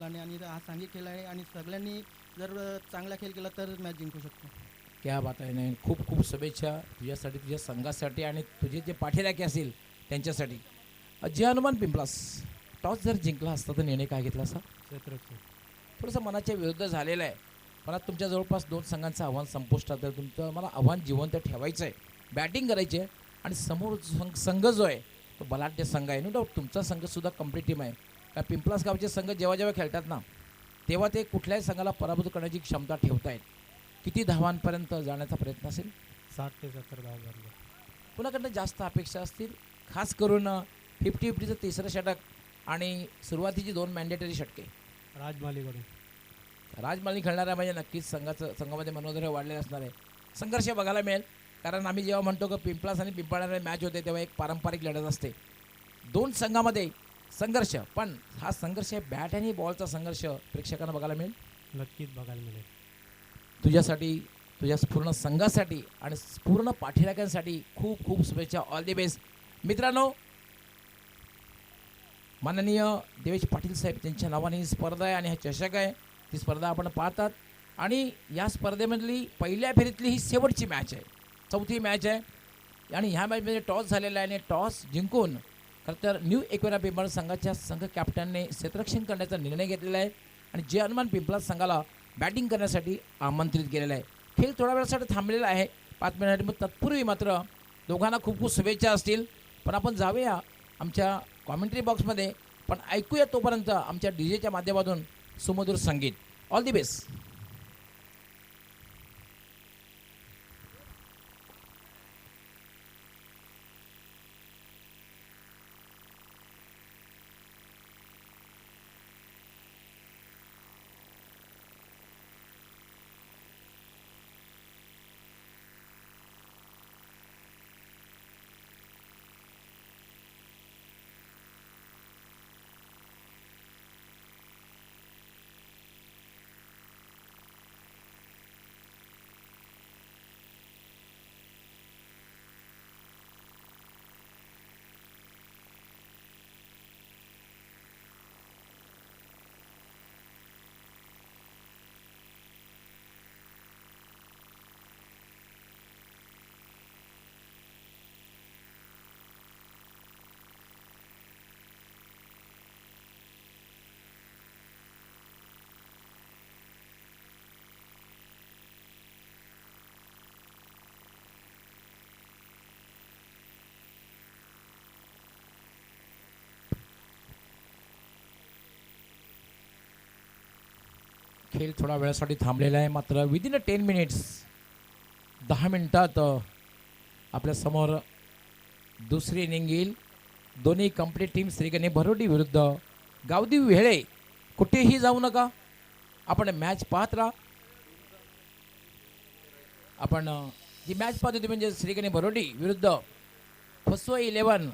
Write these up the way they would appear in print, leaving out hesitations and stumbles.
आणि हा सांघिक खेळ आहे आणि सगळ्यांनी जर चांगला खेळ केला तर मॅच जिंकू शकतो. क्या बात आहे. नाही, खूप खूप शुभेच्छा तुझ्यासाठी, तुझ्या संघासाठी आणि तुझे जे पाठीराखे असतील त्यांच्यासाठी. जे हनुमान पिंपलास, टॉस जर जिंकला असता तर निर्णय काय घेतला असा? क्षेत्ररक्षण. थोडंसं मनाच्या विरुद्ध झालेलं आहे, पण आता तुमच्या जवळपास 2 संघांचं आव्हान संपुष्टात आहे. तुमचं मला आव्हान जिवंत ठेवायचं आहे, बॅटिंग करायची आहे आणि समोर संघ जो आहे तो बलाढ्य संघ आहे. नो डाऊट तुमचा संघसुद्धा कंप्लीट टीम आहे. कारण पिंपलास गावचे संघ जेव्हा जेव्हा खेळतात ना, तेव्हा ते कुठल्याही संघाला पराभूत करण्याची क्षमता ठेवत आहेत. किती धावांपर्यंत जाण्याचा प्रयत्न असेल? 60 ते 70 धावा भरल्या. कुणाकडनं जास्त अपेक्षा असतील? खास करून 50-50चं तिसरं षटक आणि सुरुवातीची 2 मॅन्डेटरी षटके. राजमालीकडून. राजमाली खेळणाऱ्या म्हणजे नक्कीच संघामध्ये मनोधैर्य वाढलेलं असणार आहे. संघर्ष बघायला मिळेल, कारण आम्ही जेव्हा म्हणतो की पिंपलास आणि पिंपळनेर मॅच होते तेव्हा एक पारंपरिक लढत असते. 2 संघामध्ये संघर्ष, पण हा संघर्ष बॅट आणि बॉलचा संघर्ष प्रेक्षकांना बघायला मिळेल. नक्कीच बघायला मिळेल. तुझ्यासाठी, तुझ्या पूर्ण संघासाठी आणि पूर्ण पाठीराख्यांसाठी खूप खूप शुभेच्छा. All the best. मित्रांनो, माननीय देवेश पाटील साहेब त्यांच्या नावाने ही स्पर्धा आहे आणि हा चषक आहे. ती स्पर्धा आपण पाहतात आणि या स्पर्धेमधली पहिल्या फेरीतली ही शेवटची मॅच आहे, 4थी मॅच आहे आणि ह्या मॅचमध्ये टॉस झालेला आहे आणि टॉस जिंकून खरं तर न्यू एकवेरा पिंपळ संघाच्या संघ कॅप्टनने क्षेत्ररक्षण करण्याचा निर्णय घेतलेला आहे आणि जे हनुमान पिंपळास संघाला बॅटिंग करण्यासाठी आमंत्रित केलेलं आहे. खेळ थोड्या वेळासाठी थांबलेला आहे, 5 मिनिटांसाठी. मग तत्पूर्वी मात्र दोघांना खूप खूप शुभेच्छा असतील. पण आपण जाऊया आमच्या कॉमेंट्री बॉक्समध्ये, पण ऐकूया तोपर्यंत आमच्या डीजेच्या माध्यमातून सुमधुर संगीत. All the best. खेळ थोडा वेळासाठी थांबलेला आहे, मात्र विदिन 10 मिनिट्स, 10 मिनिटात आपल्यासमोर दुसरी इनिंग येईल. दोन्ही कंप्लीट टीम श्रीगणे भरोडी विरुद्ध गावदेवी वेळे. कुठेही जाऊ नका, आपण मॅच पाहत राहा. आपण जी मॅच पाहत होती म्हणजे श्रीगणे भरोडी विरुद्ध फसवा 11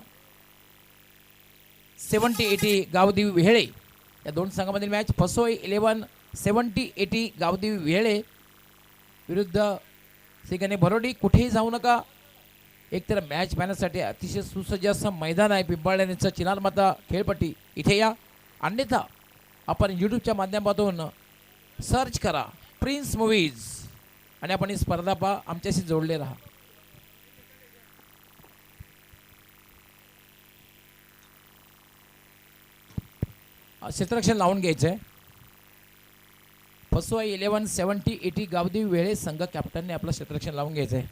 70-80 गावदेवी वेळे. या 2 संघामधील मॅच फसवा 11 70-80 गावदेवी वेळे विरुद्ध श्रीगणे भरोडी. कुठेही जाऊ नका. एकतर मॅच पाहण्यासाठी अतिशय सुसज्ज असं मैदान आहे पिंपळनेरचं चिनार माता खेळपट्टी, इथे या. अन्यथा आपण यूट्यूबच्या माध्यमातून सर्च करा प्रिन्स मूवीज आणि आपण ही स्पर्धा पहा. आमच्याशी जोडले राहा. क्षेत्ररक्षण लावून घ्यायचं आहे. फसवा 11 70-80 गावदेवी वेळे संघ कॅप्टनने आपलं क्षेत्ररक्षण लावून घ्यायचं आहे.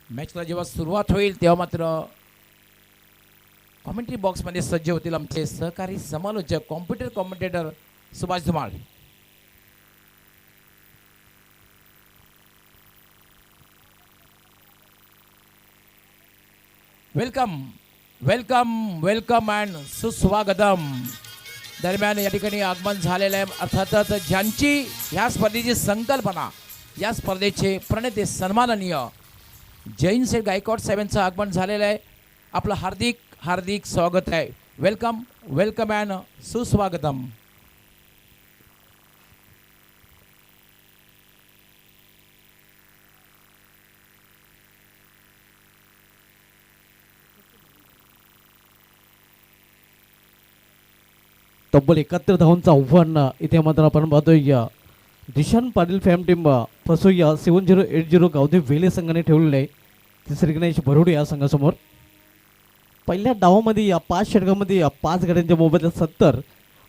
मॅचला जेव्हा सुरुवात होईल तेव्हा मात्र कॉमेंट्री बॉक्समध्ये सज्ज होतील आमचे सहकारी समालोचक computer commentator Subhash Dhumal. Welcome welcome welcome and सुस्वागतम. दरम्यान या ठिकाणी आगमन झालेलं आहे अर्थातच ज्यांची ह्या स्पर्धेची संकल्पना, या स्पर्धेचे प्रणेते सन्माननीय जैन सेठ गायकवाड साहेबांचं आगमन झालेलं आहे. आपलं हार्दिक हार्दिक स्वागत आहे. वेलकम वेलकम अँड सुस्वागतम. तब्बल 71 धावांचा आव्हान इथे मात्र आपण पाहतोय दिशान पाटील फॅम टीम फसोया 7080 गावदेव वेले संघाने ठेवलेले आहे. तिसरी गणेश भरोडे या संघासमोर. पहिल्या डावामध्ये या 5 षटकामध्ये 5 गड्यांच्या मोबदल्यात 70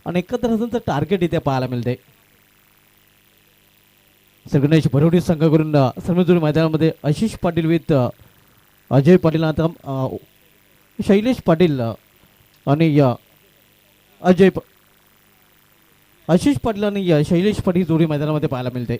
आणि 71 रनांचं टार्गेट इथे पाहायला मिळते. गणेश भरोडे संघाकडून सर्वजोडी मैदानामध्ये आशिष पाटील विथ अजय पाटील, आता शैलेश पाटील आणि आशिष पाटील आणि शैलेश पाटील जोडी मैदानामध्ये पाहायला मिळते.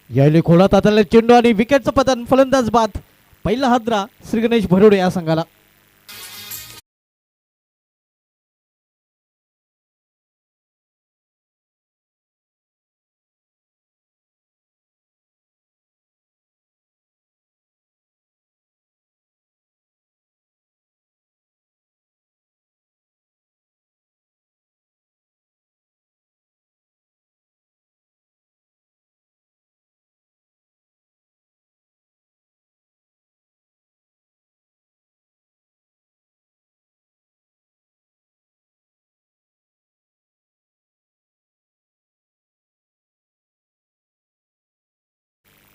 यावेळी खोडात हाताळले चेंडू आणि विकेटचं पतन. फलंदाज बाद. पहिला हादरा श्री गणेश भरोडे या संघाला.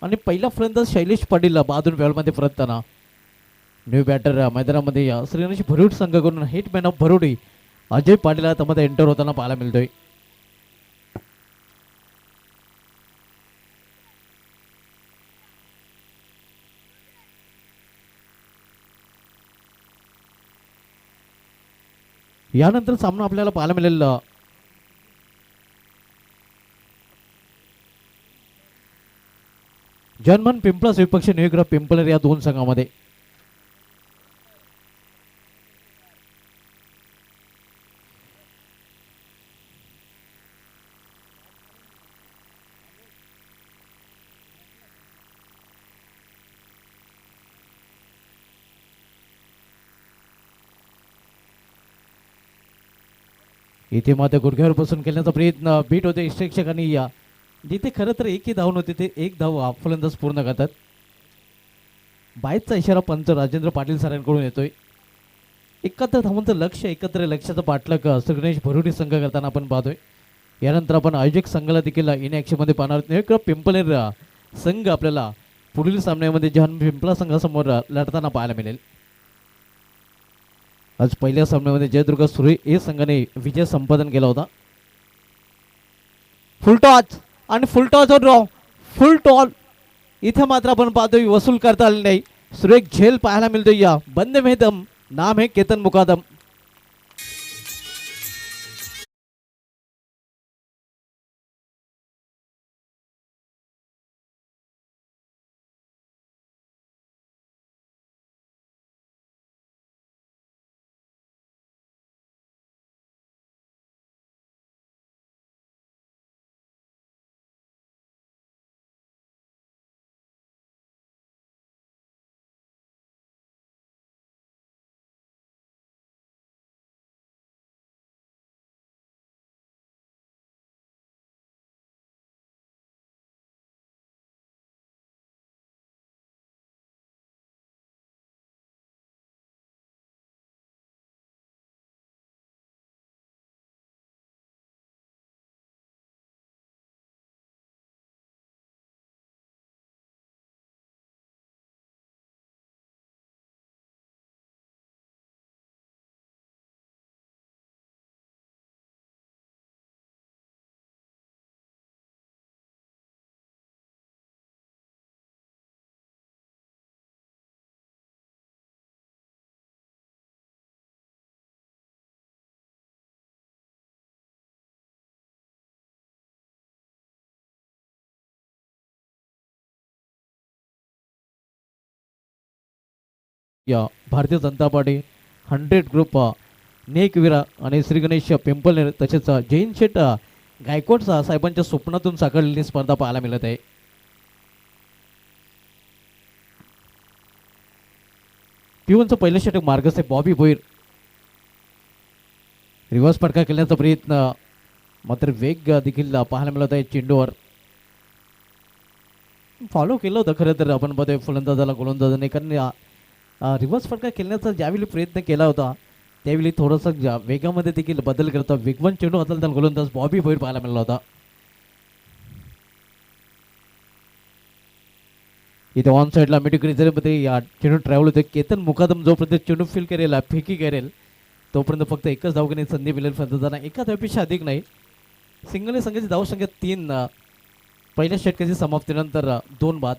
आणि पहिला फलंदाज शैलेश पाटील बहादूर बॉलमध्ये परतताना. न्यू बॅटर मैदानामध्ये श्री गणेश भरोडे संघाकडून हिटमॅन ऑफ भरोडे अजय पाटील त्यामध्ये एंटर होताना पाहायला मिळतोय. यानंतर सामना आपल्याला पाहायला मिळेल जनमन पिंपळा विपक्ष नियोग्रह पिंपळर या दोन संघामध्ये. इथे मात्र गुडघ्यावर बसून खेळण्याचा प्रयत्न बीट होते शिक्षकांनी. जिथे खरं तर एकही धाव नव्हती ते एक धाव फलंदाज पूर्ण करतात. बाहेरचा इशारा पंच राजेंद्र पाटील सरांकडून येतोय. 71 धावांचं लक्ष, एकत्र लक्षाचं पाठलाग श्री गणेश भरोडे संघ करताना आपण पाहतोय. यानंतर आपण आयोजक संघाला देखील इन ॲक्शनमध्ये पाहणार आहोत. पिंपलेर संघ आपल्याला पुढील सामन्यामध्ये जहान पिंपळा संघासमोर लढताना पाहायला मिळेल. आज पहिल्या सामन्यामध्ये जयदुर्ग सुरे ए संघाने विजय संपादन केला होता. फुल टॉच आणि फुल टॉच ड्रॉ, फुल टॉल इथे मात्र आपण पाहतोय वसूल करता आले नाही. सुरेख झेल पाहायला मिळतोय. या बंद मेहदम नाम है केतन मुकादम. या भारतीय जनता पार्टी 100 ग्रुप नेकवीरा आणि श्री गणेश पिंपलनेर तसेच जैन शेठ गायकवाड साहेबांच्या स्वप्नातून साकारलेली स्पर्धा पाहायला मिळत आहे. पिऊनचं पहिलं षटक मार्गस्थ आहे बॉबी भोईर. रिव्हर्स फटका केल्याचा प्रयत्न मात्र वेग देखील पाहायला मिळत आहे. चेंडूवर फॉलो केलं होतं खरं तर आपण बघतोय फलंदाजाला गोलंदाजाने, कारण रिव्हर्स फटका खेळण्याचा ज्यावेळी प्रयत्न केला होता त्यावेळी थोडासा वेगामध्ये देखील बदल करता वेगवान चेंडू हाताळताना गोलंदाज बॉबी भोईर पाहायला मिळाला होता. इथे ऑन साईडला मिडिक रिझर्वमध्ये या चेंडू ट्रॅव्हल होते. केतन मुकादम जोपर्यंत चेंडू फील करेल फेकी करेल तोपर्यंत फक्त एकच धावगणी संधी मिळेल फलंदाजांना, एका धावेपेक्षा अधिक नाही. सिंगल संघाची धावसंख्या 3. पहिल्या षटकाची समाप्तीनंतर 2 बाद.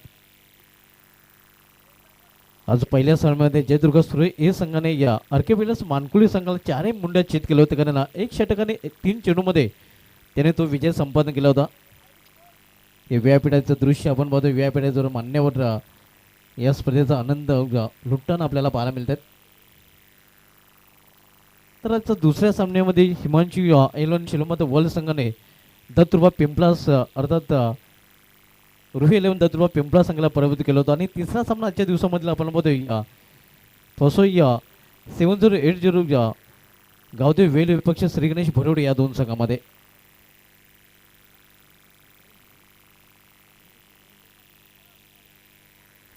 आज पहिल्या सामन्यामध्ये जयदुर्ग सुरे हे संघाने या अर्केबिलस मानकुळी संघाला 4 मुंड्या चित केले होते, कारण 1 षटकाने 3 चेंडूमध्ये त्याने तो विजय संपादन केला होता. हे व्यासपीठाचं दृश्य आपण बघतो. व्यासपीठावर मान्यवर या स्पर्धेचा आनंद लुटताना आपल्याला पाहायला मिळतात. तर आजच्या दुसऱ्या सामन्यामध्ये हिमांशू एलोन शिलोमत वर्ल्ड संघाने दत्तुर्बा पिंपलास अर्थात रुही 11 दत्तुर्बा पिंपळा संघाला पराभूत केलं होतं. आणि तिसरा सामना आजच्या दिवसामधला आपण बघतोय फसोई 7080 गावदेव वेल विपक्ष श्री गणेश भरोडे या 2 संघामध्ये.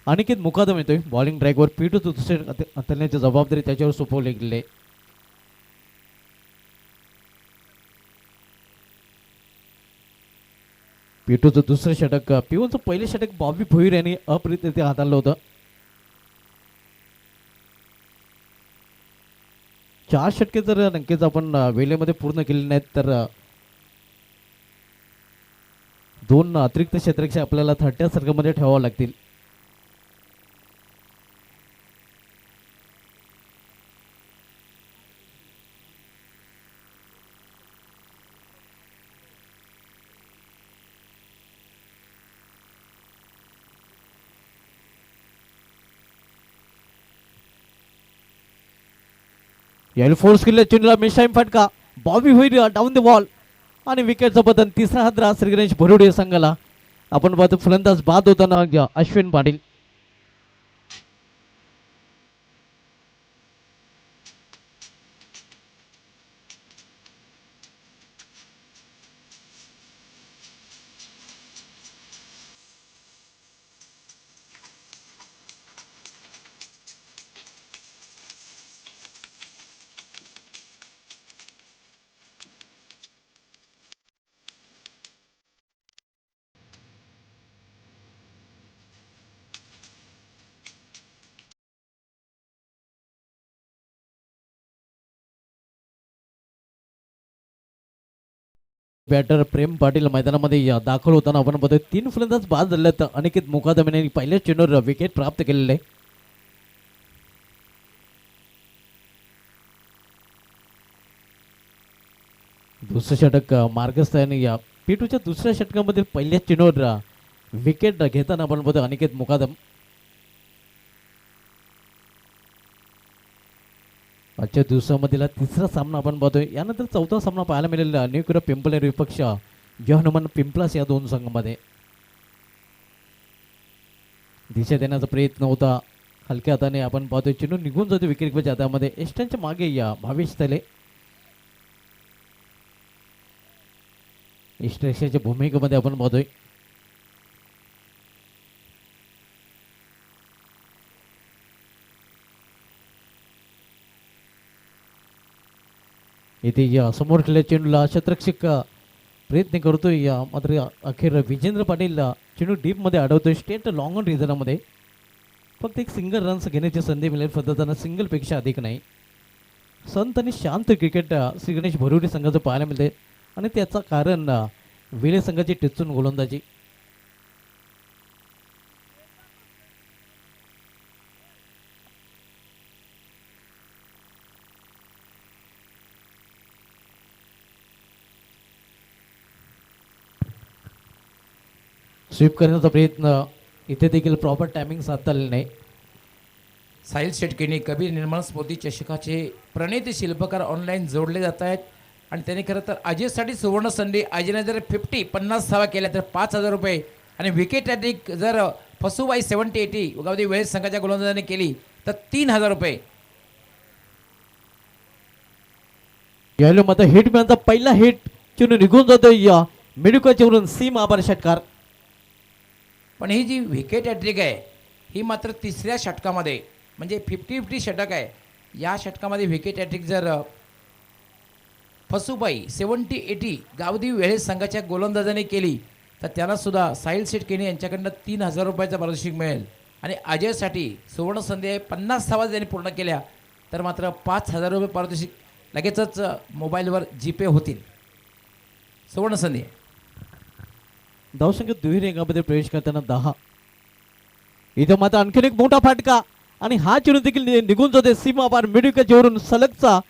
अनिकेत मुकादम येतोय बॉलिंग ड्रॅगवर. पीटू दुसरे हाताळण्याची जबाबदारी त्याच्यावर सोपवली गेली. पिटूचं दुसरं षटक, पिऊनचं पहिलं षटक बॉबी भोईर यांनी अप्रतिम हाताळलं होतं. 4 षटके जर नक्कीच आपण वेळेमध्ये पूर्ण केले नाहीत तर 2 अतिरिक्त क्षेत्ररक्षक आपल्याला 30 सर्कलमध्ये ठेवावं लागतील. यावेळी फोर्स केलेल्या चेंडूला मिशाईम फटका, बॉबी होईल डाऊन द बॉल आणि विकेटचं पतन. तिसरा हादरा श्री गणेश भरोडे संघाला. आपण पाहतो फलंदाज बाद होताना अश्विन पाटील. बॅटर प्रेम पाटील मैदानामध्ये दाखल होताना आपण बघतोय 3 फलंदाज बाद झालेत. अनिकेत मुकादम यांनी पहिल्या चेंडूवर विकेट प्राप्त केलेले आहे. दुसरं षटक मार्गस्थ यांनी या पिटूच्या दुसऱ्या षटकामध्ये पहिल्या चेंडूवर विकेट घेताना आपण बघतो अनिकेत मुकादम. आजच्या दिवसामधील तिसरा सामना आपण बघतोय. यानंतर चौथा सामना पाहायला मिळेल न्यूक्रा पिंपलेर विपक्ष जय हनुमान पिंपलास या 2 संघामध्ये. दिशा देण्याचा प्रयत्न होता हलक्या हाताने. आपण पाहतोय चेंडू निघून जातो विकेटच्या हातामध्ये. एस्टनच्या मागे या भावेश तले इष्टरेषेच्या भूमिकेमध्ये आपण पाहतोय. इथे या समोर ठेवलेल्या चेंडूला क्षेत्ररक्षक प्रयत्न करतोय या मात्र अखेर विजेंद्र पाटील चेंडू डीपमध्ये अडवतोय. स्टेट लॉंग ऑन रिझनमध्ये फक्त एक सिंगल रन्स घेण्याची संधी मिळेल फलंदाजांना, सिंगलपेक्षा अधिक नाही. संत आणि शांत क्रिकेट श्री गणेश भरोडे संघाचं पाहायला मिळते आणि त्याचं कारण वेळे संघाची टिचून गोलंदाजी. स्वीप करण्याचा प्रयत्न इथे देखील प्रॉपर टायमिंग साधता आलेला नाही. साहिल शेटकेनी कबीर निर्मळ स्मृती चषकाचे प्रणित शिल्पकार ऑनलाईन जोडले जात आहेत आणि त्याने खरं तर अजयसाठी सुवर्ण संधी. अजयने जर 50 धावा केल्या तर 5,000 रुपये आणि विकेट हॅट्रिक जर फसुबाई 70-80 उगावती वेळेस संघाच्या गोलंदाजाने केली तर 3,000 रुपये. यायला मात्र हिटमॅनचा पहिला हिट चुनून निघून जातोय या मेडुकाच्यावरून सीम आभार षटकार. पण ही जी विकेट हॅट्रिक आहे ही मात्र तिसऱ्या षटकामध्ये म्हणजे 50-50 षटक आहे. या षटकामध्ये विकेट हॅट्रिक जर फसुबाई 70-80 गावदी वेळेस संघाच्या गोलंदाजाने केली तर त्याला सुद्धा साहिल शेटकेनी यांच्याकडनं 3,000 रुपयाचं पारितोषिक मिळेल. आणि अजयसाठी सुवर्ण संधी आहे. 50 धावा त्यांनी पूर्ण केल्या तर मात्र 5,000 रुपये पारितोषिक लगेचच मोबाईलवर जीपे होतील. सुवर्ण संधी आहे. धावसंख्या दुहेरी एकामध्ये प्रवेश करताना 10. इथं मात्र आणखीन एक मोठा फाटका आणि हा चेंडू देखील निघून जाते सीमा पार मेडुकाच्यावरून सलगचा.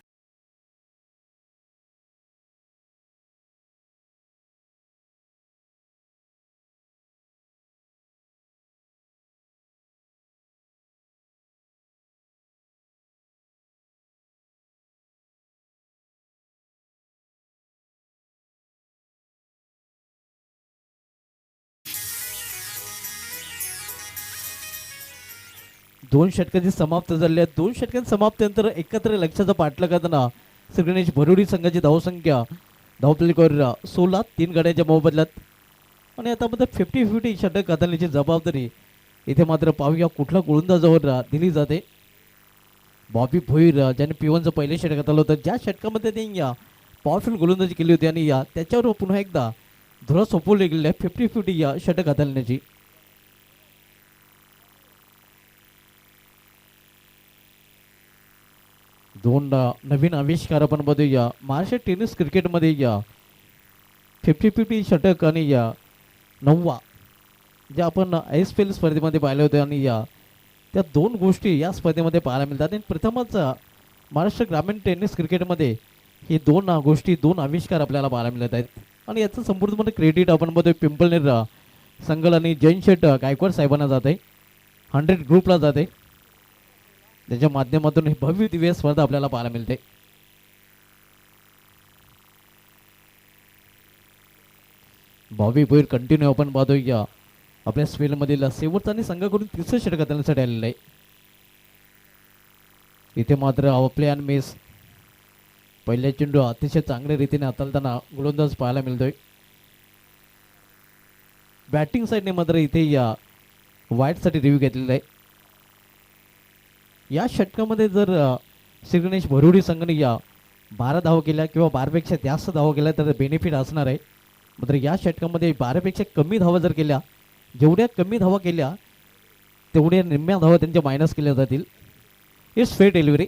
दोन षटकांची समाप्त झाली आहेत. 2 षटकांच्या समाप्तीनंतर एकत्र लक्षाचा पाठला करताना श्री गणेश भरुडी संघाची धावसंख्या धावपलीकर 16, 3 गाड्यांच्या मोबदल्यात. आणि आता मात्र 50-50 षटक हाताळण्याची जबाबदारी इथे मात्र पाहूया कुठल्या गोलंदाजावर दिली जाते. बॉबी भोईर ज्याने P1चं पहिले षटक हाताळलं होतं, ज्या षटकामध्ये त्यांनी या पॉवरफुल गोलंदाजी केली होती आणि या त्याच्यावर पुन्हा एकदा धुरा सोपवली गेली आहे 50-50 या षटक हाताळण्याची. दोन नवीन आविष्कार आपण बघूया महाराष्ट्र टेनिस क्रिकेटमध्ये या 50-50 षटक आणि या 9वा ज्या आपण ISPL स्पर्धेमध्ये पाहिले होते आणि या त्या 2 गोष्टी या स्पर्धेमध्ये पाहायला मिळतात. आणि प्रथमच महाराष्ट्र ग्रामीण टेनिस क्रिकेटमध्ये ही 2 गोष्टी 2 आविष्कार आपल्याला पाहायला मिळत आहेत. आणि याचं संपूर्णपणे क्रेडिट आपण बघतोय पिंपळनेर संघल आणि जैन शेठ गायकवाड साहेबांना जाते, 100 ग्रुपला जाते. त्याच्या माध्यमातून ही भव्य दिव्य स्पर्धा आपल्याला पाहायला मिळते. बॉबी भोईर कंटिन्यू आपण पाहतोय आपल्या स्पेलमधील शेवटचा आणि संघाकडून 300 षटक हाताळण्यासाठी आलेलं आहे. इथे मात्र आपल्या मेस पहिल्या चेंडू अतिशय चांगल्या रीतीने हाताळताना गोलंदाज पाहायला मिळतोय. बॅटिंग साईडने मात्र इथे या वाईटसाठी रिव्ह्यू घेतलेला आहे. या षटकामध्ये जर श्री गणेश भरुडी संघाने या 12 धावा केल्या किंवा 12पेक्षा जास्त धावा केल्या तर बेनिफिट असणार आहे. मात्र या षटकामध्ये 12पेक्षा कमी धावा जर केल्या, जेवढ्या कमी धावा केल्या तेवढ्या निम्म्या धावा त्यांच्या मायनस केल्या जातील. It's fair delivery.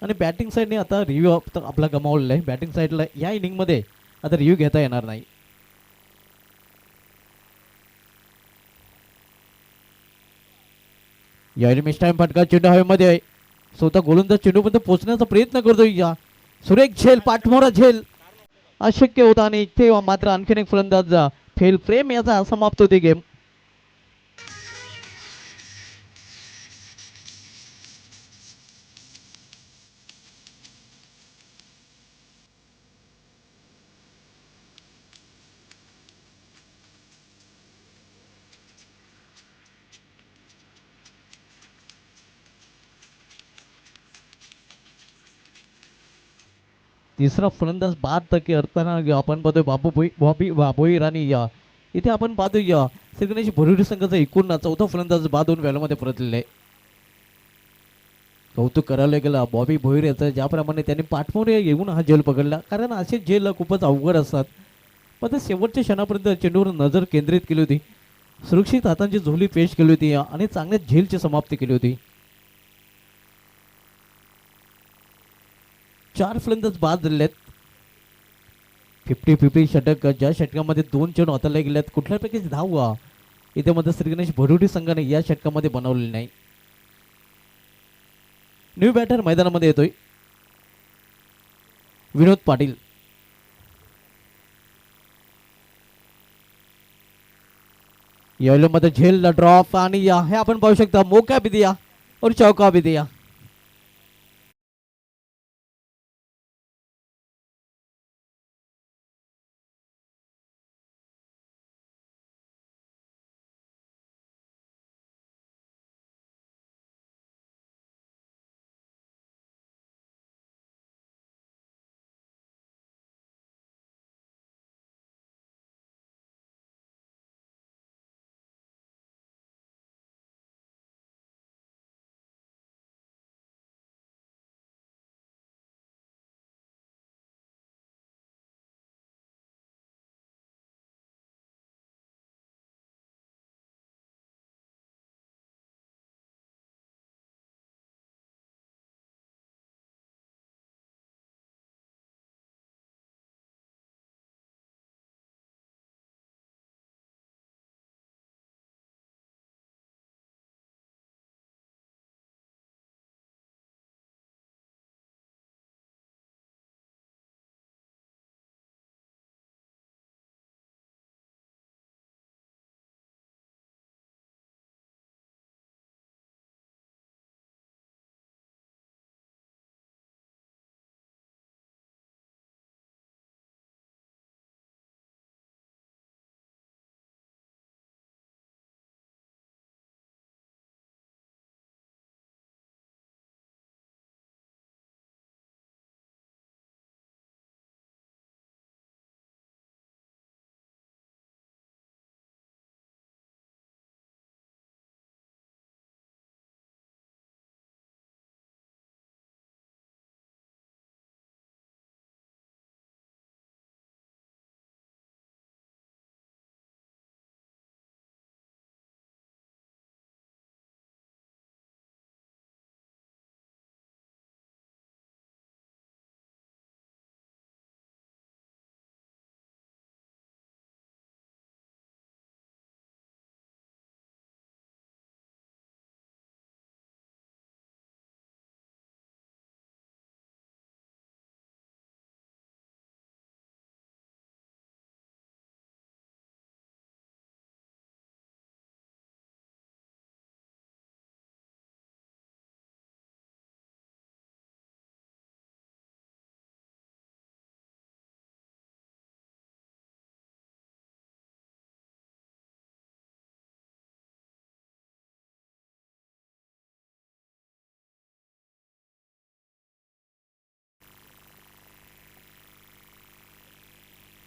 आणि बॅटिंग साईडने आता रिव्ह्यू आपला गमावलेला आहे. बॅटिंग साईडला या इनिंगमध्ये आता रिव्ह्यू घेता येणार नाही. यावेळी मिस टाइम फटका चेंडू हवेमध्ये आहे. स्वतः गोलंदाज चेंडूपर्यंत पोहोचण्याचा प्रयत्न करतोय. या सुरेख झेल, पाठमोरा झेल अशक्य होता आणि इथे मात्र आणखीन एक फलंदाज फेल. फ्रेम याचा समाप्त होते गेम. तिसरा फलंदाज बाद टक्के असताना आपण पाहतोय बॉबी भोईर आणि इथे आपण पाहतोय श्री गणेश भरुडी संघाचा एकूण 4था फलंदाज बाद होऊन व्यालामध्ये परतलेला आहे. कौतुक करायला गेला बॉबी भोईर याचं, ज्याप्रमाणे त्यांनी पाठमोरे येऊन हा झेल पकडला. कारण असे झेल खूपच अवघड असतात. पण ते शेवटच्या क्षणापर्यंत चेंडूवर नजर केंद्रित केली होती, सुरक्षित हातांची झोली पेश केली होती आणि चांगल्या झेलची समाप्ती केली होती. 4 फलंदाज बाद झालेले आहेत. 50-50 षटक, ज्या षटकामध्ये 2 चेंडू हाताळले गेले आहेत. कुठल्यापैकी धाव इथे मध्ये श्री गणेश भरुडी संघाने या षटकामध्ये बनवलेली नाही. न्यू बॅटर मैदानामध्ये येतोय विनोद पाटील. यावेळी मध्ये झेल ड्रॉप आणि हे आपण पाहू शकता मोका बिदिया और चौका भी दिया।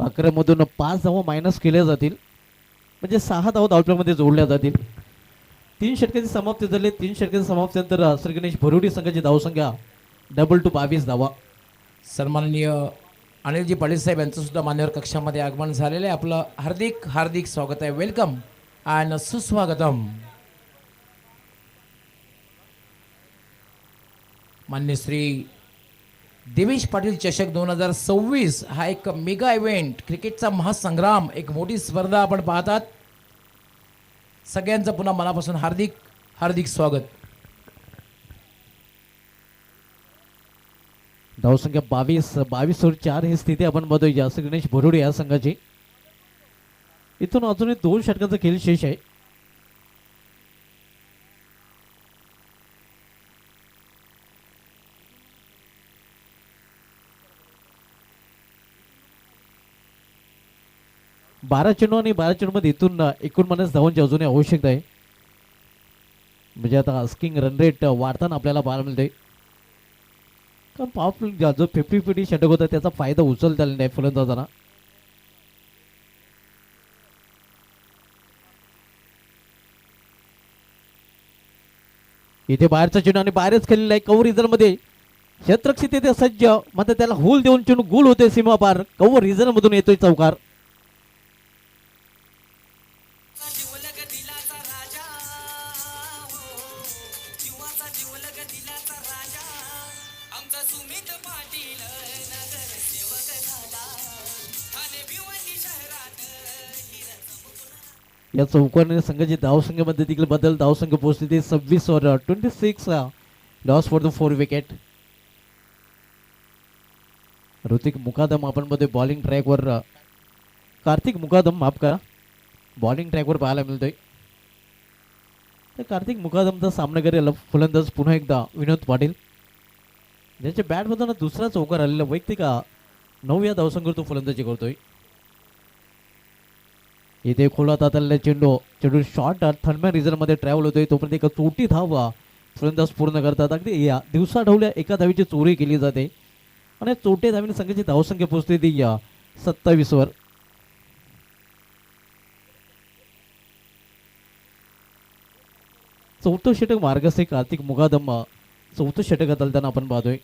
अकरामधून 5 धावा मायनस केल्या जातील, म्हणजे 6 धावा धावपल्यामध्ये जोडल्या जातील. 3 षटकांची समाप्ती झाली. 3 षटकांची समाप्तीनंतर श्री गणेश भरुडी संघाची धावसंख्या डबल टू 22 धावा. सन्माननीय अनिलजी पाटील साहेब यांचं सुद्धा मान्यवर कक्षामध्ये आगमन झालेलं आहे. आपलं हार्दिक हार्दिक स्वागत आहे. वेलकम अँड सुस्वागतम. मान्य श्री देवेश पाटील चषक 2026 हा एक मेगा इव्हेंट, क्रिकेटचा महासंग्राम, एक मोठी स्पर्धा आपण पाहतात. सगळ्यांचं पुन्हा मनापासून हार्दिक हार्दिक स्वागत. धावसंख्या 22 वर 4 ही स्थिती आपण बघतोय श्री गणेश भरुडी या संघाची. इथून अजूनही 2 षटकांचा खेळ शेष आहे. बारा चेंडू आणि 12 चेंडूमध्ये इथून 49 धावांची अजूनही आवश्यकता आहे. म्हणजे आता आस्किंग रन रेट वाढताना आपल्याला पाहायला मिळते. कारण पॉवरफुल जो 50-50 षटक होता त्याचा फायदा उचलता आलेला आहे फलंदाजांना. इथे बाहेरचा चेंडू आणि बाहेरच खेळलेला आहे. कव्हर रिझन मध्ये क्षेत्ररक्षित येते सज्ज, मात्र त्याला होल देऊन चेंडू गोल होते सीमा पार. कव्हर रिझन मधून येतोय चौकार. या चौकाने संघाची धावसंख्येमध्ये देखील बदल. धावसंख्या पोहोचली ते 26 वर 26 loss for the 4 wicket. Hrithik Mukadam आपण मध्ये बॉलिंग ट्रॅकवर, कार्तिक मुकादम माफ करा, बॉलिंग ट्रॅकवर पाहायला मिळतोय. तर कार्तिक मुकादमचा सामना करेल फलंदाज पुन्हा एकदा विनोद पाटील, ज्याच्या बॅटमधून दुसरा चौकार आलेला वैयक्तिक 9 या धावसंख्येवर तो फलंदाजी करतोय. इथे खोलात आलेला चेंडू शॉर्ट थर्डमॅन रिझनमध्ये ट्रॅव्हल होतोय. तोपर्यंत एक चोटी धाव फलंदाज पूर्ण करतात. अगदी या दिवसा ढवल्या एका धावीची चोरी केली जाते आणि चोट्या धावीने संघाची धावसंख्या पोहोचते ती 27 वर. चौथं षटक मार्गस्थ कार्तिक मुकादम चौथं षटक हाताळताना आपण पाहतोय.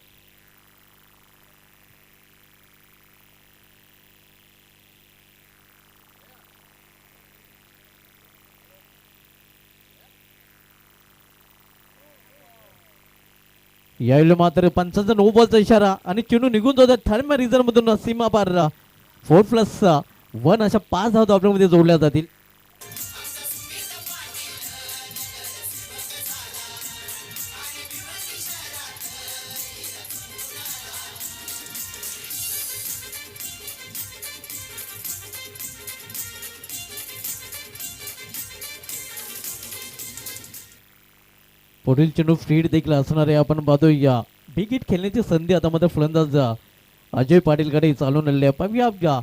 यावेळी मात्र पंचांचा 9 बॉलचा इशारा आणि चेंडू निघून जातात थर्ड रिझन मधून सीमा पार 4+1 अशा 5 धावा आपल्यामध्ये जोडल्या जातील. पुढील चेंडू फीड देखील असणार आहे. आपण पाहतोय या बिग हिट खेळण्याची संधी आता मध्ये फलंदाज अजय पाटीलकडे चालून आलेली आहे. पाहूया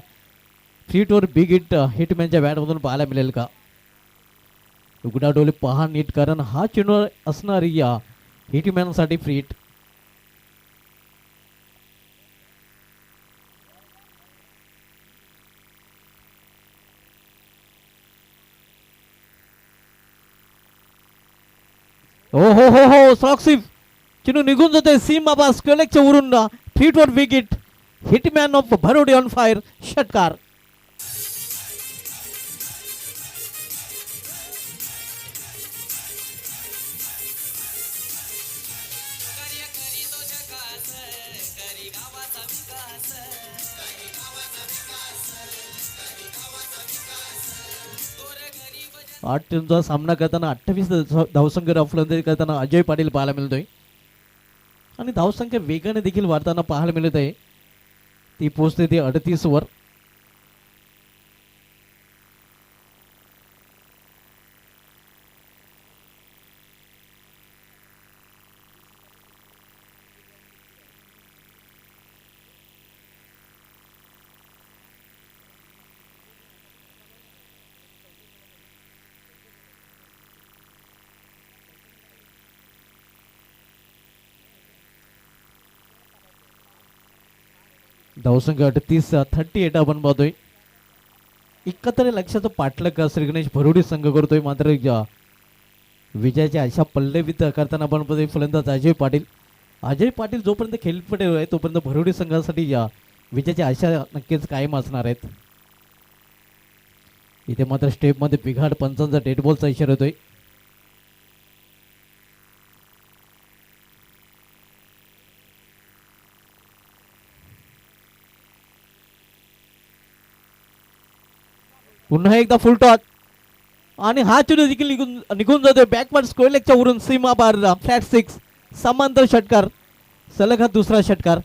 फीटवर बिग हिटमॅनच्या बॅटमधून पाहायला मिळेल का. उघडा डोळे पहा नीट, कारण हा चेंडू असणार या हिटमॅनसाठी फ्रीट. हो हो हो हो सॉक्सिफ चेंडू निघून जातोय सीमा पास कलेक्टच्या वरून फीटवर विकेट. हिटमॅन ऑफ भरोडी ऑन फायर षटकार. आठ चेंडूचा सामना करताना 28 धावसंख्या फलंदाजी करताना अजय पाटील पाहायला मिळतोय आणि धावसंख्या वेगाने देखील वाढताना पाहायला मिळत आहे. ती पोहोचते ती 38 वर. धावसंख्या 38 आपण पाहतोय. 71 लक्षाचं पाठलाग श्री गणेश भरोडी संघ करतोय. मात्र विजयाच्या अशा पल्लवित करताना आपण पाहतोय फलंदाज अजय पाटील जोपर्यंत खेळपटे आहे तोपर्यंत भरोडी संघासाठी या विजयाच्या आशा नक्कीच कायम असणार आहेत. इथे मात्र स्टेपमध्ये बिघाड पंचांचा डेड बॉलचा इशारा होतोय. पुन्हा एकदा फुल टॉस आणि हा चेंडू देखील निघून जातोय बॅकवर्ड स्क्वेअर लेगच्या वरून सीमा पार फ्लॅट 6 समांतर षटकार. सलग हा दुसरा षटकार.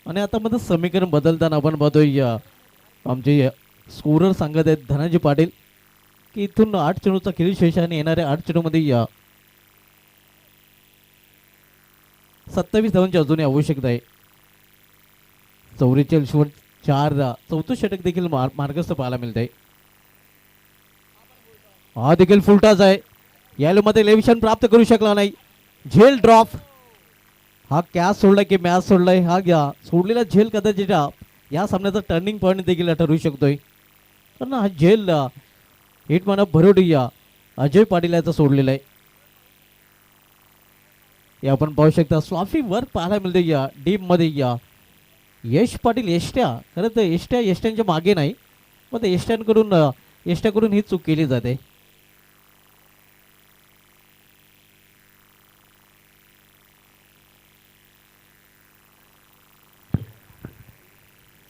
आणि आता मध्ये समीकरण बदलताना आपण पाहतोय आमचे स्कोरर सांगत आहेत धनाजी पाटील की इथून 8 चेंडूचा खेळ शेष आणि येणाऱ्या 8 चेंडूमध्ये 27 धावांची अजूनही आवश्यकता आहे. 44 वर 4 चौथं षटक देखील मार्गस्थ पाहायला मिळत आहे. हा देखील फुलटाच आहे. याला मध्ये लेविशन प्राप्त करू शकला नाही. झेल ड्रॉप. हा कॅच सोडलाय की मॅच सोडलाय. हा सोडलेला झेल कदाचित या सामन्याचा टर्निंग पॉईंट देखील ठरू शकतोय. कारण हा झेल हिटमॅन भरोडी अजय पाटील याचा सोडलेला आहे. हे आपण पाहू शकता स्वाफी वर पाहायला मिळते या डीप मध्ये यश पाटील एष्ट्या. खरं तर एष्ट्यांच्या मागे नाही, मग एष्ट्याकडून ही चूक केली जाते.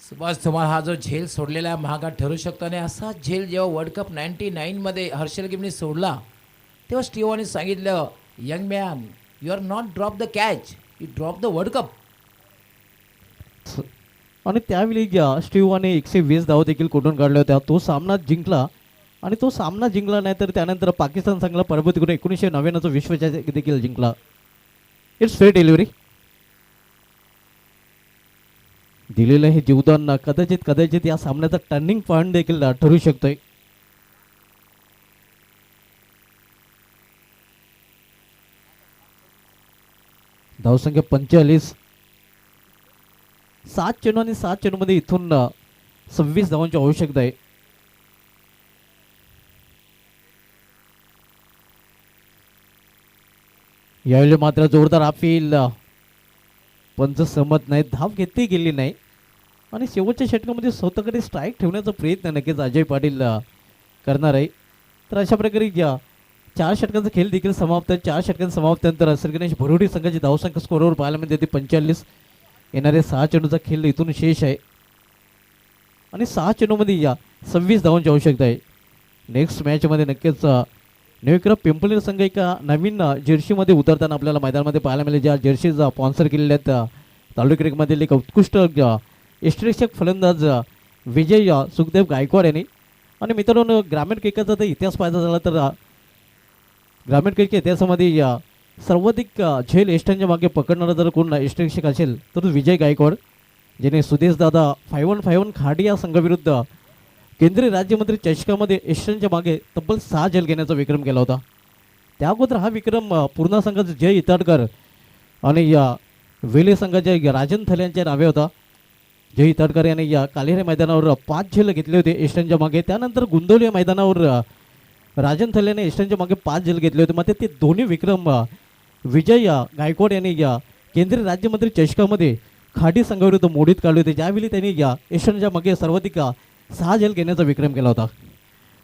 सुभाष तुम्हाला हा जो झेल सोडलेला महागात ठरू शकतो आणि असा झेल जेव्हा वर्ल्ड कप 99मध्ये हर्षल गिमने सोडला तेव्हा स्टीव्हने सांगितलं, young man, you are not drop the catch, you drop the world cup. आणि त्यावेळी स्टीव्हने 120 धावा देखील कोठून काढल्या होत्या. तो सामना जिंकला आणि तो सामना जिंकला नाही तर त्यानंतर पाकिस्तान संघाला पराभूत करून 1999चा विश्वचषक देखील जिंकला. It's fair delivery. दिलेलं हे जीवदान कदाचित या सामन्याचा टर्निंग पॉईंट देखील ठरू शकतोय. धावसंख्या 45. 7 चेंडू आणि 7 चेंडूमध्ये इथून 26 धावांची आवश्यकता आहे. यावेळी मात्र जोरदार अपील, पंच सहमत नाही, धाव घेतली गेली नाही आणि शेवटच्या षटकामध्ये स्वतःकडे स्ट्राईक ठेवण्याचा प्रयत्न नक्कीच अजय पाटील करणार आहे. तर अशा प्रकारे 4 षटकांचा खेळ देखील समाप्त आहे. 4 षटकांचा समाप्तीनंतर श्रीगणेश भरोडी संघाची धावसंख्या स्कोरवर पाहायला मिळते ती 45. येणारे 6 चेंडूचा खेळ इथून शेष आहे आणि 6 चेंडूमध्ये 26 धावांची आवश्यकता आहे. नेक्स्ट मॅचमध्ये नक्कीच न्यूक्रप पिंपळनेर संघ एका नवीन जर्सीमध्ये उतरताना आपल्याला मैदानामध्ये पाहायला मिळेल. ज्या जर्सीज स्पॉन्सर केलेल्या आहेत तालुका क्रिकेटमधील एक उत्कृष्ट यष्टिरक्षक फलंदाज विजय सुखदेव गायकवाड यांनी. आणि मित्रांनो, ग्रामीण क्रिकेटचा जर इतिहास पाहायचा झाला तर ग्रामीण क्रिकेट इतिहासामध्ये सर्वाधिक झेल एस्टनच्या मागे पकडणारा जर कोण यष्टिरक्षक असेल तर विजय गायकवाड, ज्याने सुदेशदादा 5-on-5 खाडी या संघाविरुद्ध केंद्रीय राज्यमंत्री चषकामध्ये एशियनच्या मागे तब्बल 6 झेल घेण्याचा विक्रम केला होता. त्या अगोदर हा विक्रम पूर्णा संघाचे जय इताडकर आणि वेले संघाच्या राजन थले यांच्या नावे होता. जय इताडकर यांनी कालेरे मैदानावर 5 झेल घेतले होते एशियनच्या मागे. त्यानंतर गुंदोली मैदानावर राजन थलेने एशियनच्या मागे 5 झेल घेतले होते. मात्र ते दोन्ही विक्रम विजय गायकवाड यांनी केंद्रीय राज्यमंत्री चषकामध्ये खाडी संघाविरुद्ध मोडीत काढले होते, ज्यावेळी त्यांनी एशियनच्या मागे सर्वाधिक 6 झेल घेण्याचा विक्रम केला होता.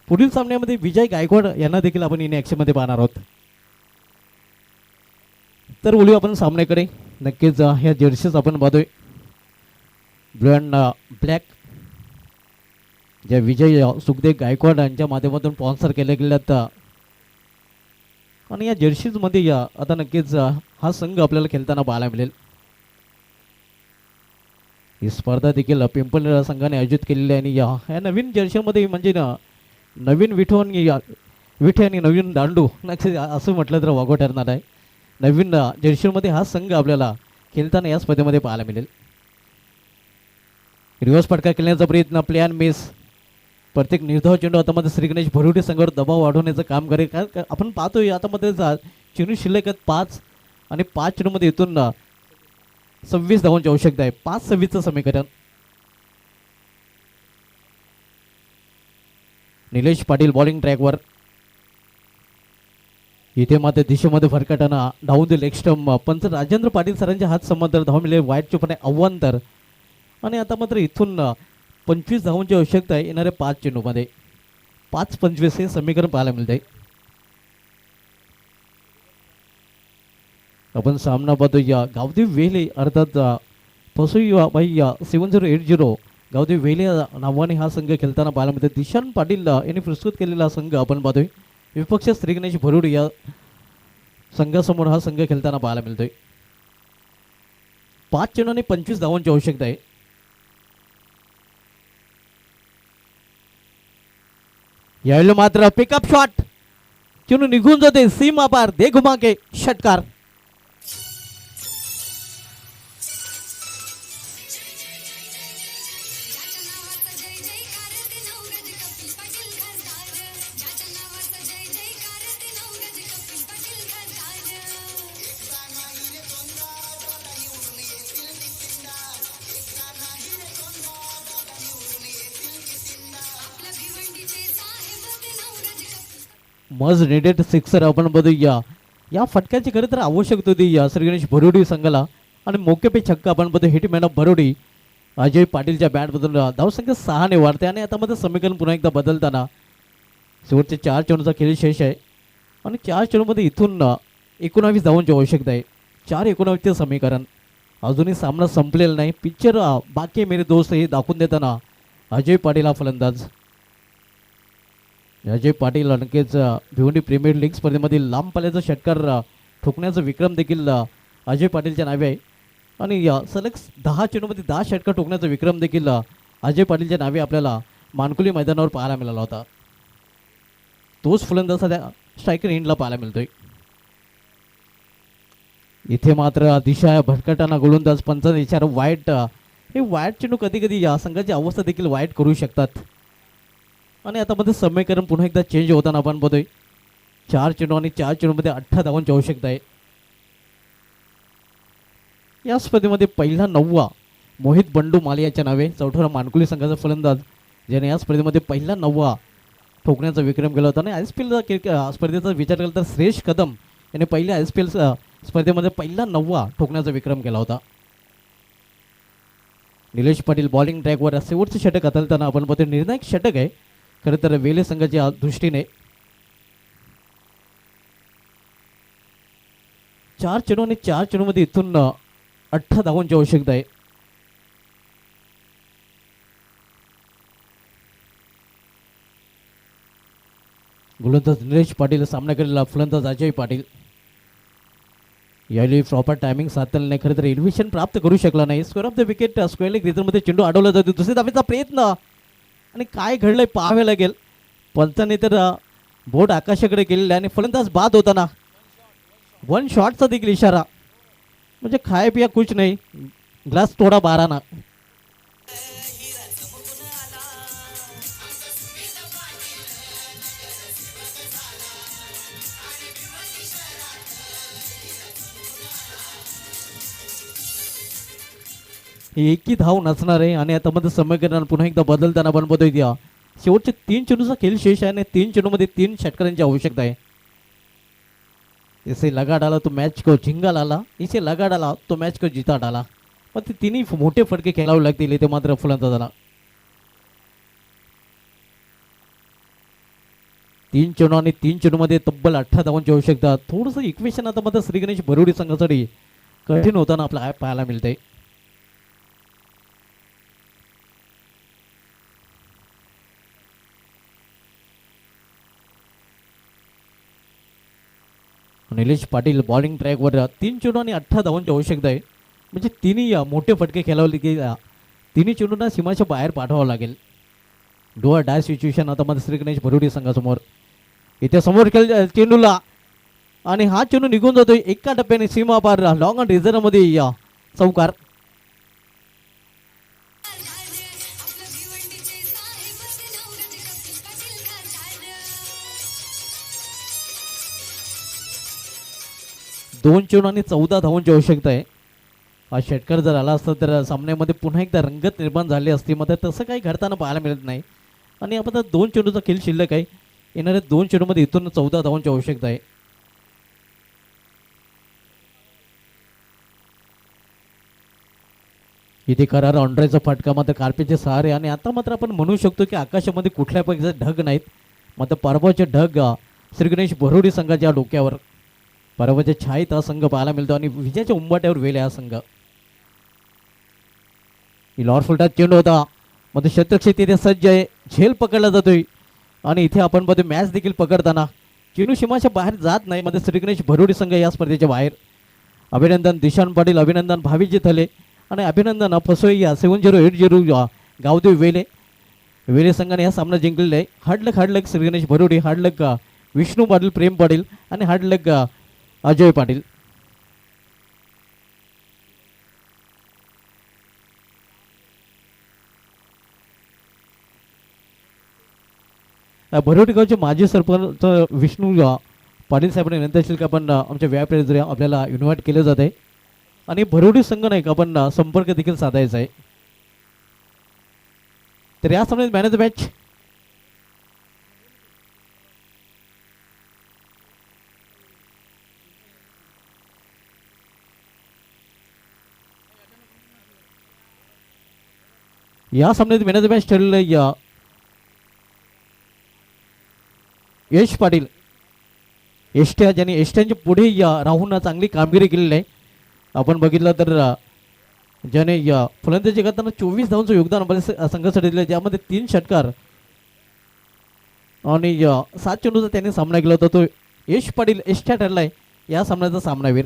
पुढील सामन्यामध्ये विजय गायकवाड यांना देखील आपण इन ॲक्शनमध्ये पाहणार आहोत. तर बोलूया आपण सामन्याकडे. नक्कीच ह्या जर्सीज आपण पाहतोय ब्लू अँड ब्लॅक, ज्या विजय सुखदेव गायकवाड यांच्या माध्यमातून स्पॉन्सर केल्या गेल्यात. आणि या जर्सीजमध्ये आता नक्कीच हा संघ आपल्याला खेळताना पाहायला मिळेल. ही स्पर्धा देखील पिंपळनेर संघाने आयोजित केलेली आहे. आणि या नवीन जर्सीमध्ये म्हणजे नवीन विठे आणि नवीन दांडू नक्कीच असं म्हटलं तर वागो ठरणार आहे. नवीन जर्सीमध्ये हा संघ आपल्याला खेळताना या स्पर्धेमध्ये पाहायला मिळेल. रिव्हर्स फटका खेळण्याचा प्रयत्न, प्लॅन मिस. प्रत्येक निर्धाव चेंडू आता मध्ये श्रीगणेश भरोडी संघावर दबाव वाढवण्याचं काम करेल. कारण आपण पाहतोय आता मध्ये चेंडू शिल्लक आहेत 5 आणि 5 चेंडूमध्ये इथून 26 धावांची आवश्यकता आहे. 5-26चं समीकरण. निलेश पाटील बॉलिंग ट्रॅकवर. इथे मात्र दिशेमध्ये फरकाटाना डाऊन द लेग स्टंप. पंच राजेंद्र पाटील सरांच्या हात संबंध धाव मिळेल वाईट चुपणे आव्हांतर. आणि आता मात्र इथून 25 धावांची आवश्यकता आहे येणाऱ्या 5 चेंडूमध्ये. 5-25 हे समीकरण पाहायला मिळते. आपण सामना पाहतो गावदेव वेले अर्थात पसुई 7080 गावदेव वेले नावाने हा संघ खेळताना पाहायला मिळते. दिशान पाटील यांनी प्रस्तुत केलेला संघ आपण पाहतोय. विपक्ष श्रीगणेश भरोडी या संघासमोर हा संघ खेळताना पाहायला मिळतोय. 5 चेंडू आणि 25 धावांची आवश्यकता आहे. यावेळी मात्र पिकअप शॉट, चेंडू निघून जाते सीमा पार, दे घुमा के षटकार. मज नेडेड सिक्सर आपण बघूया. या फटक्याची खरं तर आवश्यकता होती या श्रीगणेश भरोडी संघाला. आणि मौके पे छक्का आपण बघतो हिटमॅन ऑफ भरोडी अजय पाटीलच्या बॅटमधून. धावसंख्या 6 ने वाढते आणि आता मध्ये समीकरण पुन्हा एकदा बदलताना शेवटचे 4 चेंडूचा खेळ शेष आहे. आणि 4 चेंडूमध्ये इथून 19 धावांची आवश्यकता आहे. 4-19चे समीकरण. अजूनही सामना संपलेला नाही. पिक्चर बाकी आहे मेरे दोस्त हे दाखवून देताना अजय पाटील हा फलंदाज. अजय पाटील अनकेच भिवंडी प्रीमियर लीग स्पर्धेमधील लांब पल्ल्याचा षटकार ठोकण्याचा विक्रम देखील अजय पाटीलच्या नावे आहे. आणि सलग 10 चेंडूमध्ये 10 षटकार ठोकण्याचा विक्रम देखील अजय पाटीलच्या नावे आपल्याला मानकुली मैदानावर पाहायला मिळाला होता. तोच फलंदाज सध्या स्ट्रायकर एंडला पाहायला मिळतोय. इथे मात्र दिशा भटकटाना गोलंदाज पंचांचा इशारा वाईट. हे वाईट चेंडू कधी कधी या संघाची अवस्था देखील वाईट करू शकतात. आणि आता मध्ये समीकरण पुन्हा एकदा चेंज होताना आपण बघतोय. 4 चेंडू आणि 4 चेंडूमध्ये 18 धावांची आवश्यकता आहे. या स्पर्धेमध्ये पहिला 9वा मोहित बंडू माली याच्या नावे चौथरा मानकुली संघाचा फलंदाज ज्याने या स्पर्धेमध्ये पहिला 9वा ठोकण्याचा विक्रम केला होता. आणि ISPL स्पर्धेचा विचार केला तर श्रेष्ठ कदम याने पहिल्या ISPL स्पर्धेमध्ये पहिला 9वा ठोकण्याचा विक्रम केला होता. निलेश पाटील बॉलिंग ट्रॅकवर शेवटचं षटक हाताळताना आपण बघतो. निर्णायक षटक आहे खरं तर वेले संघाच्या दृष्टीने. 4 चेंडू आणि 4 चेंडूमध्ये इथून 18 धावांची आवश्यकता आहे. गोलंदाज निलेश पाटील सामना केलेला फलंदाज अजय पाटील यावेळी प्रॉपर टायमिंग साधलेला नाही. खरं तर एलिव्हेशन प्राप्त करू शकला नाही. Square of the wicket square leg रिझनमध्ये चेंडू अडवला जातो. दुसऱ्या धावेचा प्रयत्न आणि काय घडलंय पाहावे लागेल. पंचाने तर बोट आकाशाकडे केलेला आणि फलंदाज बाद होताना 1 शॉटचा देखील इशारा. म्हणजे खाय पिया कुछ नाही, ग्लास थोडा बाराना. एकी धाव नसणार आहे. आणि आता मध्ये समीकरण पुन्हा एकदा बदलताना आपण बघूया. शेवटचे 3 चेंडूचा खेळ शेष आहे आणि 3 चेंडूमध्ये 3 षटकारांची आवश्यकता आहे. इसे लगा डाला तो मॅच को झिंगा डाला, इसे लगा डाला तो मॅच को जिता डाला. मग ते तिन्ही मोठे फटके खेळावे लागतील इथे मात्र फलंदाजाला. 3 चेंडू आणि 3 चेंडूमध्ये तब्बल 18 धावांची आवश्यकता. थोडंसं इक्वेशन आता मात्र श्री गणेश बरोडी संघासाठी कठीण होताना आपल्याला पाहायला मिळतंय. निलेश पाटील बॉलिंग ट्रॅकवर 3 चेंडू आणि 18 धावांची आवश्यकता आहे. म्हणजे तिन्ही मोठे फटके खेळावले की तिन्ही चेंडूंना सीमाच्या बाहेर पाठवावं लागेल. डू ऑर डाय सिच्युएशन आता मध्ये श्री गणेश बरोडी संघासमोर. इथे समोर खेळ चेंडूला आणि हा चेंडू निघून जातोय एका टप्प्याने सीमा पार. लॉंग ऑन रिझर्वमध्ये चौकार. दोन चेंडू आणि 14 धावांची आवश्यकता आहे. हा षटकार जर आला असता तर सामन्यामध्ये पुन्हा एकदा रंगत निर्माण झाली असती. मात्र तसं काही घडताना पाहायला मिळत नाही. आणि आपण 2 चेंडूचा खेळ शिल्लक आहे. येणाऱ्या 2 चेंडूमध्ये इथून 14 धावांची आवश्यकता आहे. इथे करार ऑन्ड्रायचा फटका मात्र कार्पेटचे सहारे. आणि आता मात्र आपण म्हणू शकतो की आकाशामध्ये कुठल्या प्रकारचे ढग नाहीत. मात्र परवाचे ढग श्री गणेश बरोडी संघाच्या डोक्यावर. परवाच्या छायेत हा संघ पाहायला मिळतो आणि विजयाच्या उंबाट्यावर वेळ हा संघ. लॉर फुलटात चेंडू होता मध्ये शतरक्षेत्र इथे सज्ज आहे. झेल पकडला जातोय आणि इथे आपण मध्ये मॅच देखील पकडताना चेंडू सीमाच्या बाहेर जात नाही. मध्ये श्री गणेश बरोडी संघ या स्पर्धेच्या बाहेर. अभिनंदन दिशान पाटील, अभिनंदन भावीजी थले आणि अभिनंदन फसोया 7080 गावदेव वेले. वेले संघाने हा सामना जिंकलेला आहे. हार्डलक श्री गणेश बरोडी, हार्डलक विष्णू पाटील, प्रेम पाटील आणि हार्डलक अजय पाटील. भरोडी गावचे माजी सरपंच विष्णू पाटील साहेबांनी विनंती की आपण आमच्या व्यापारी आपल्याला इन्व्हाइट केलं जात आहे आणि भरोडी संघ नाही का आपण संपर्क देखील साधायचा आहे. तर या सामन्यात मॅन ऑफ द मॅच या सामन्यात मॅन ऑफ द मॅच ठरलेलं यश पाटील. एष्ट्या ज्यांनी एष्ट्यांच्या पुढे राहून चांगली कामगिरी केलेली आहे. आपण बघितलं तर ज्याने या फलंदाजी करताना 24 धावांचं योगदान आपल्या संघासाठी दिलं, ज्यामध्ये 3 षटकार आणि 7 चेंडूचा त्याने सामना केला होता. तो यश पाटील एष्ठ्या ठरलाय या सामन्याचा सामनावीर.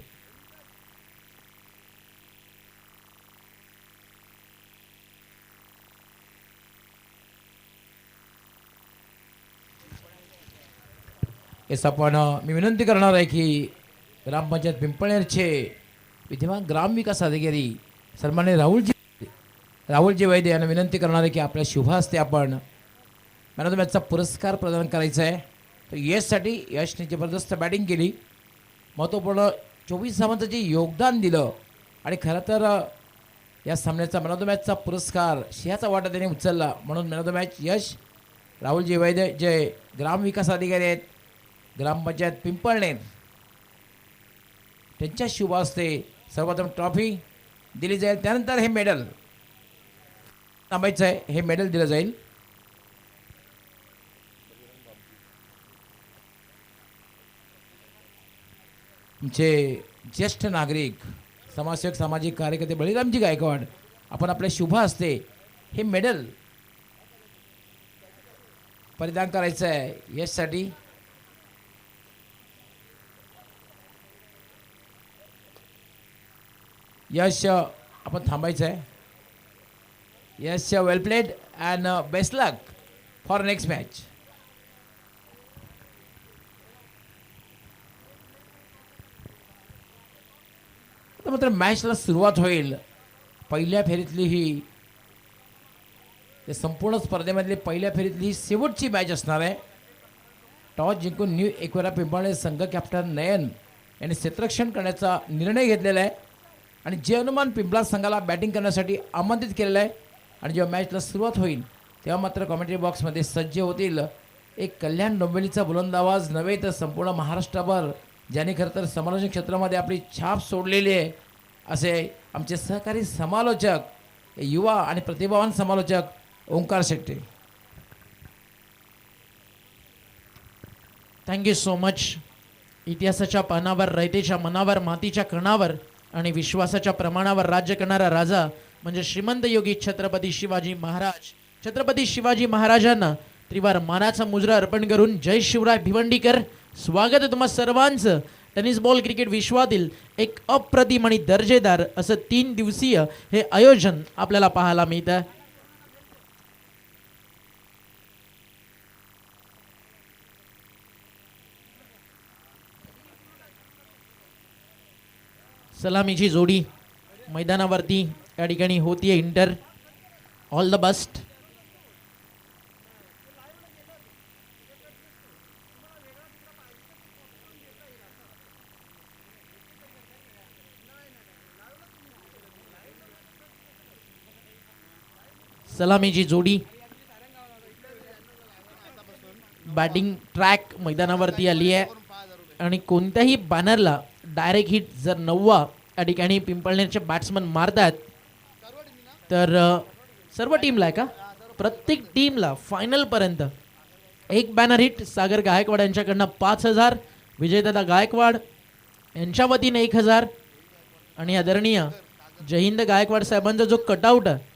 येस आपण मी विनंती करणार आहे की ग्रामपंचायत पिंपळनेरचे विद्यमान ग्रामविकास अधिकारी सन्माननीय राहुलजी वैद्य यांना विनंती करणार आहे की आपल्या शुभ हस्ते आपण मॅन ऑफ द मॅचचा पुरस्कार प्रदान करायचा आहे. तर यशसाठी यशने जबरदस्त बॅटिंग केली, महत्त्वपूर्ण 24 धावांचं जे योगदान दिलं आणि खरं तर या सामन्याचा मॅन ऑफ द मॅचचा पुरस्कार सिंहाचा वाटा त्याने उचलला. म्हणून मॅन ऑफ द मॅच यश राहुलजी वैद्य जे ग्रामविकास अधिकारी आहेत ग्रामपंचायत पिंपळनेर त्यांच्या शुभ हस्ते सर्वप्रथम ट्रॉफी दिली जाईल. त्यानंतर हे मेडल थांबायचं आहे, हे मेडल दिलं जाईल. आमचे ज्येष्ठ नागरिक समाजसेवक सामाजिक कार्यकर्ते बळीरामजी गायकवाड आपण आपल्या शुभ हस्ते हे मेडल परिधान करायचं आहे यशसाठी. यश आपण थांबायचं आहे. Yash well played and best luck for next match. तर मात्र मॅचला सुरुवात होईल. पहिल्या फेरीतली ही संपूर्ण स्पर्धेमधली पहिल्या फेरीतली ही शेवटची मॅच असणार आहे. टॉस जिंकून न्यू एकवेरा पिंपळनेर संघ कॅप्टन नयन यांनी क्षेत्ररक्षण करण्याचा निर्णय घेतलेला आहे आणि जे अनुमान पिंपळा संघाला बॅटिंग करण्यासाठी आमंत्रित केलेलं आहे. आणि जेव्हा मॅचला सुरुवात होईल तेव्हा मात्र कॉमेंट्री बॉक्समध्ये सज्ज होतील एक कल्याण डोंबिवलीचा बुलंद आवाज नव्हे तर संपूर्ण महाराष्ट्रभर ज्यांनी खरं तर समालोचन क्षेत्रामध्ये आपली छाप सोडलेली आहे असे आमचे सहकारी समालोचक युवा आणि प्रतिभावान समालोचक Omkar Shette. Thank you so much. इतिहासाच्या पानावर, रयतेच्या मनावर, मातीच्या कणावर आणि विश्वासाच्या प्रमाणावर राज्य करणारा राजा म्हणजे श्रीमंत योगी छत्रपती शिवाजी महाराज. छत्रपती शिवाजी महाराजांना त्रिवार मानाचा मुजरा अर्पण करून जय शिवराय भिवंडीकर. स्वागत आहे तुम्हा सर्वांचं टेनिस बॉल क्रिकेट विश्वातील एक अप्रतिम आणि दर्जेदार असं 3 दिवसीय हे आयोजन आपल्याला पाहायला मिळतं. सलामीची जोडी मैदानावरती या ठिकाणी होतीये इंटर. All the best. सलामीची जोडी बॅटिंग ट्रॅक मैदानावरती आली आहे आणि कोणत्याही बॅनरला डायरेक्ट हिट जर 9 या ठिकाणी पिंपळनेरचे बॅट्समन मारतात तर सर्व टीमला आहे का प्रत्येक टीमला फायनलपर्यंत एक बॅनर हिट सागर गायकवाड यांच्याकडनं 5,000, विजयदादा गायकवाड यांच्या वतीने 1,000 आणि आदरणीय जयहिंद गायकवाड साहेबांचा जो कटआउट आहे